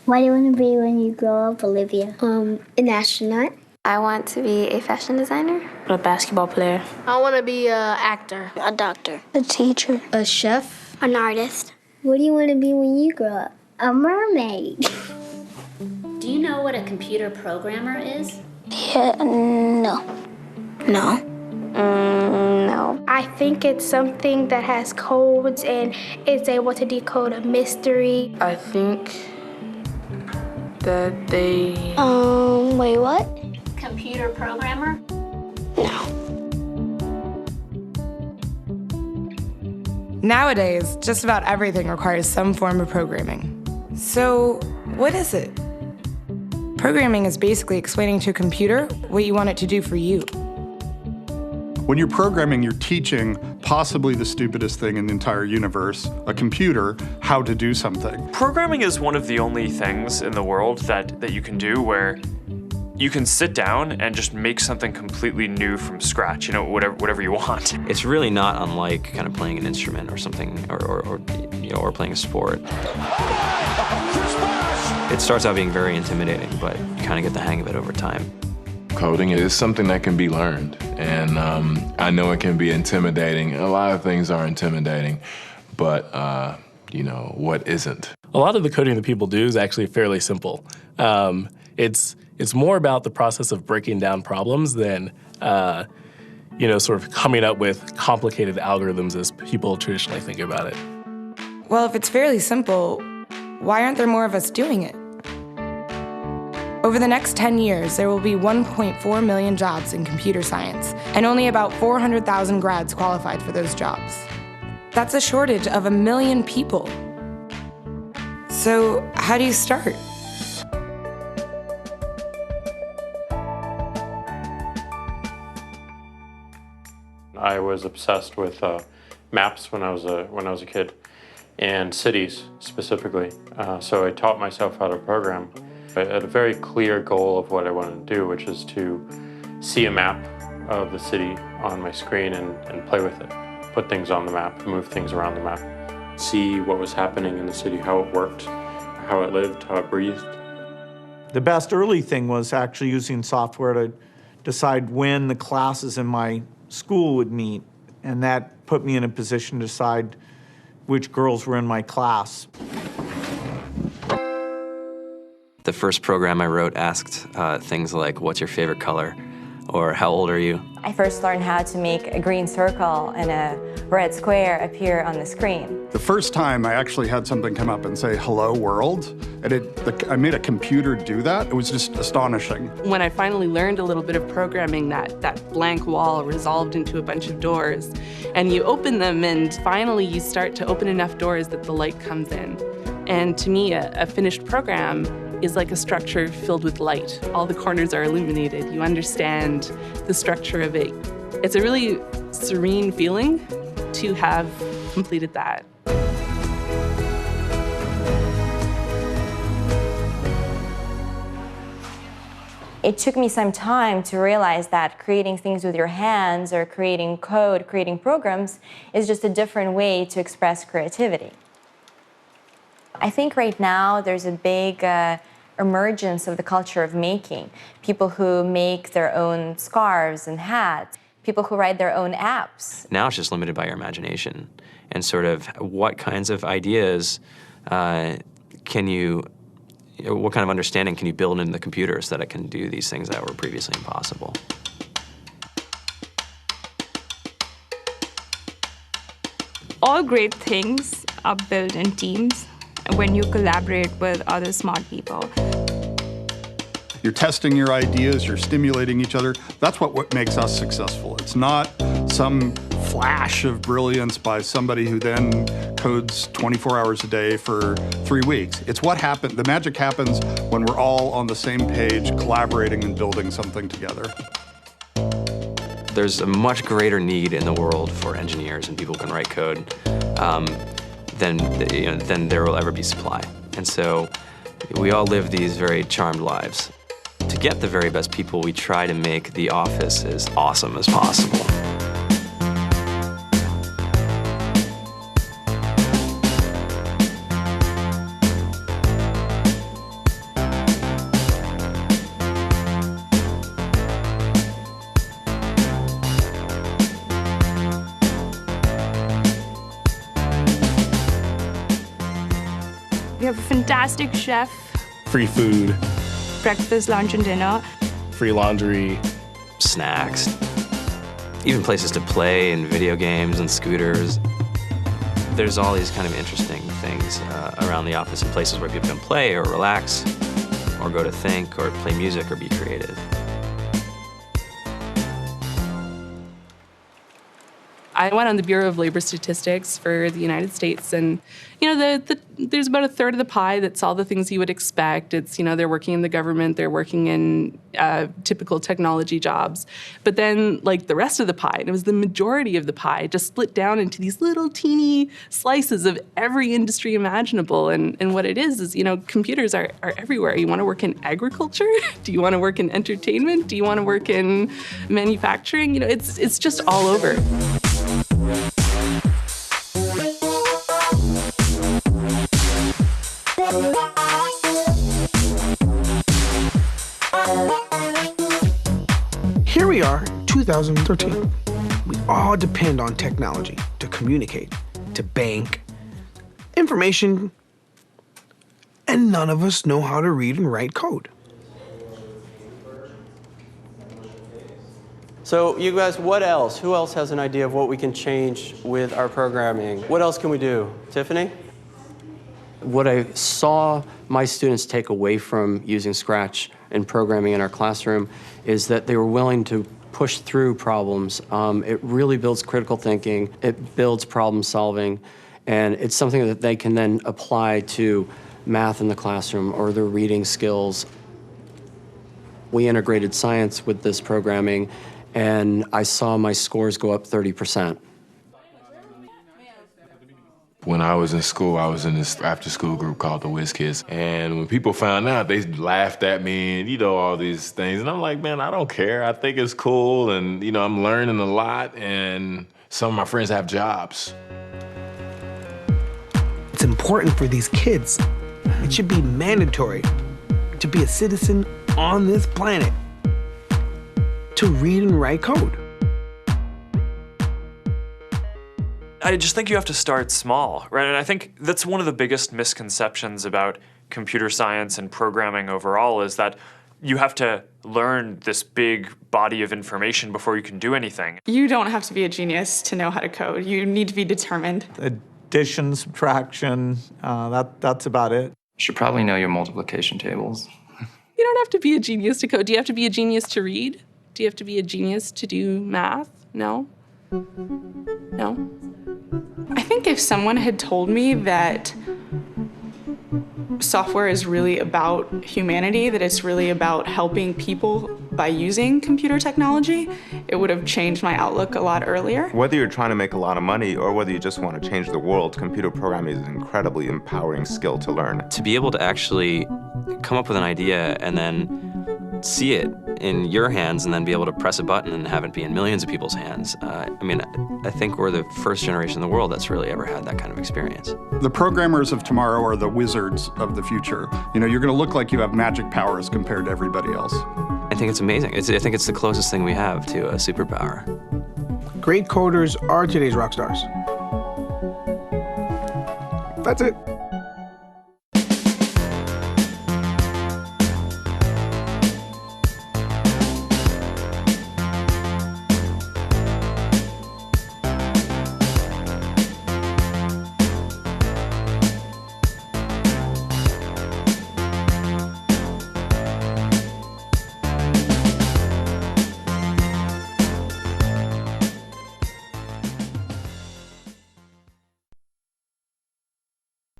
What do you want to be when you grow up, Olivia? An astronaut. I want to be a fashion designer. A basketball player. I want to be an actor. A doctor. A teacher. A chef. An artist. What do you want to be when you grow up? A mermaid. Do you know what a computer programmer is? Yeah, no. No. No. I think it's something that has codes and is able to decode a mystery. I think that they... Wait, what? Computer programmer? No. Nowadays, just about everything requires some form of programming. So, what is it? Programming is basically explaining to a computer what you want it to do for you. When you're programming, you're teaching possibly the stupidest thing in the entire universe, a computer, how to do something. Programming is one of the only things in the world that you can do where you can sit down and just make something completely new from scratch, whatever you want. It's really not unlike kind of playing an instrument or something, or playing a sport. It starts out being very intimidating, but you kind of get the hang of it over time. Coding is something that can be learned, and I know it can be intimidating. A lot of things are intimidating, but what isn't? A lot of the coding that people do is actually fairly simple. It's more about the process of breaking down problems than, sort of coming up with complicated algorithms as people traditionally think about it. Well, if it's fairly simple, why aren't there more of us doing it? Over the next 10 years, there will be 1.4 million jobs in computer science, and only about 400,000 grads qualified for those jobs. That's a shortage of 1 million people. So, how do you start? I was obsessed with maps when I was a kid, and cities specifically. So I taught myself how to program. I had a very clear goal of what I wanted to do, which is to see a map of the city on my screen and play with it. Put things on the map, move things around the map. See what was happening in the city, how it worked, how it lived, how it breathed. The best early thing was actually using software to decide when the classes in my school would meet, and that put me in a position to decide which girls were in my class. The first program I wrote asked things like, what's your favorite color? Or how old are you? I first learned how to make a green circle and a red square appear on the screen. The first time I actually had something come up and say, hello world, and I made a computer do that. It was just astonishing. When I finally learned a little bit of programming, that blank wall resolved into a bunch of doors, and you open them, and finally you start to open enough doors that the light comes in. And to me, a finished program is like a structure filled with light. All the corners are illuminated. You understand the structure of it. It's a really serene feeling to have completed that. It took me some time to realize that creating things with your hands or creating code, creating programs, is just a different way to express creativity. I think right now there's a big emergence of the culture of making. People who make their own scarves and hats, people who write their own apps. Now it's just limited by your imagination and sort of what kinds of ideas what kind of understanding can you build into the computer so that it can do these things that were previously impossible. All great things are built in teams when you collaborate with other smart people. You're testing your ideas, you're stimulating each other. That's what makes us successful. It's not some flash of brilliance by somebody who then codes 24 hours a day for 3 weeks. It's what happened. The magic happens when we're all on the same page, collaborating and building something together. There's a much greater need in the world for engineers and people who can write code than there will ever be supply. And so we all live these very charmed lives. To get the very best people, we try to make the office as awesome as possible. We have a fantastic chef, Free food, breakfast, lunch, and dinner. free laundry, snacks, even places to play and video games and scooters. There's all these kind of interesting things around the office and places where people can play or relax or go to think or play music or be creative. I went on the Bureau of Labor Statistics for the United States, and there's about a third of the pie that's all the things you would expect. It's, they're working in the government, they're working in typical technology jobs. But then, like, the rest of the pie, and it was the majority of the pie, just split down into these little teeny slices of every industry imaginable. And what it is, computers are everywhere. You want to work in agriculture? Do you want to work in entertainment? Do you want to work in manufacturing? It's just all over. Here we are, 2013. We all depend on technology to communicate, to bank, information, and none of us know how to read and write code. So you guys, what else? Who else has an idea of what we can change with our programming? What else can we do? Tiffany? What I saw my students take away from using Scratch and programming in our classroom is that they were willing to push through problems. It really builds critical thinking, it builds problem solving, and it's something that they can then apply to math in the classroom or their reading skills. We integrated science with this programming, and I saw my scores go up 30%. When I was in school, I was in this after-school group called the Whiz Kids. And when people found out, they laughed at me and, all these things. And I'm like, man, I don't care. I think it's cool. And, I'm learning a lot. And some of my friends have jobs. It's important for these kids. It should be mandatory to be a citizen on this planet, to read and write code. I just think you have to start small, right? And I think that's one of the biggest misconceptions about computer science and programming overall is that you have to learn this big body of information before you can do anything. You don't have to be a genius to know how to code. You need to be determined. Addition, subtraction, that's about it. You should probably know your multiplication tables. You don't have to be a genius to code. Do you have to be a genius to read? Do you have to be a genius to do math? No? No? I think if someone had told me that software is really about humanity, that it's really about helping people by using computer technology, it would have changed my outlook a lot earlier. Whether you're trying to make a lot of money or whether you just want to change the world, computer programming is an incredibly empowering skill to learn. To be able to actually come up with an idea and then see it in your hands and then be able to press a button and have it be in millions of people's hands. I think we're the first generation in the world that's really ever had that kind of experience. The programmers of tomorrow are the wizards of the future. You're going to look like you have magic powers compared to everybody else. I think it's amazing. I think it's the closest thing we have to a superpower. Great coders are today's rock stars. That's it.